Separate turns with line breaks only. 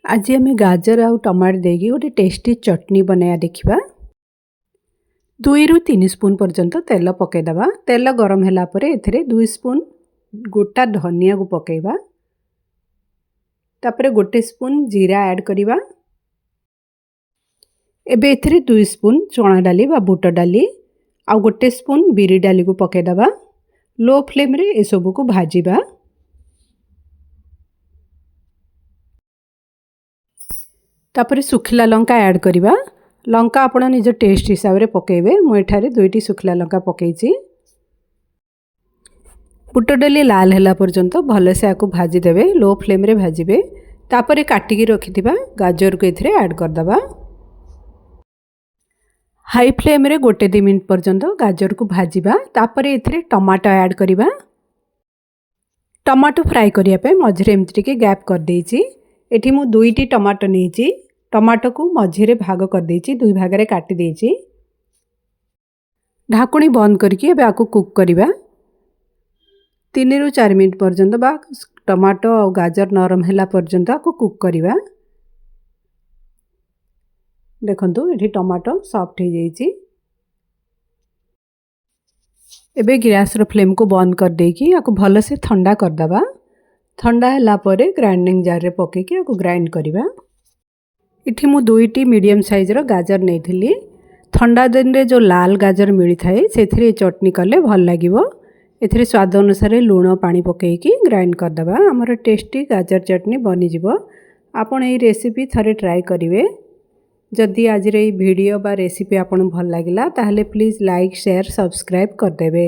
आज आम गाजर आउ टमाटो देगी गोटे टेस्टी चटनी बनाया देखा। 2 ରୁ 3 स्पून पर्यंत तेल पकईदबा। तेल गरम होला परे एथिरे 2 स्पून गोटा धनिया को पकईबा। तापरे 1 स्पून जीरा ऐड करिबा। एबे एथिरे 2 स्पून चना डाली बा बुट डाली आ 1 स्पून बिरी डाली को पकईदबा। लो फ्लेम रे ए सब को भाजीबा। तापरे सुखिला लंका ऐड करिबा। लंका आपण निज टेस्ट हिसाब रे पकेबे। मु एठारे 2टी सुखिला लंका पकेइछि। बुट डाली लाल होला पर्यंत भले से आको भाजी देबे। लो फ्लेम रे भाजीबे। तापरे काटी की रखिथिबा गाजर को एथिरे ऐड कर दबा। हाई फ्लेम रे 1-2 मिनिट पर्यंत गाजर को भाजीबा। तापरे एथिरे टमाटो ऐड करिबा। टमाटो फ्राई करिया पे मझरे एमति टिके गैप कर देइछि। एठी मु 2टी टमाटो नेइछि। टमाटो को मझिरे भाग कर देइछि। 2 भाग रे काटी देइछि। ढाकुणी बंद करके एबे आको कुक करिबा। 3 ରୁ 4 मिनिट पर्यंत बा टमाटो और गाजर नरम होला पर्यंत आको कुक करिबा। देखंतु एठी टमाटो सॉफ्ट हो जाइछि। एबे गैस रो फ्लेम को बंद कर देकी आको भलो से ठंडा कर दबा। ठंडा होला परे ग्राइंडिंग जार रे पके के आको ग्राइंड करिबा। इठी मु 2टी मीडियम साइज रो गाजर नेइथिली। ठंडा दिन रे जो लाल गाजर मिली थाए सेथिरे चटनी कले भल लागिवो। एथिरे स्वाद अनुसार लूण पानी पके की ग्राइंड कर दबा। हमर टेस्टी गाजर चटनी बनी जिवो। आपण एई रेसिपी थरे ट्राई करिवे। जदि आज रे वीडियो बा रेसिपी आपण भल लागिला ताहले प्लीज लाइक शेयर सब्सक्राइब कर देबे।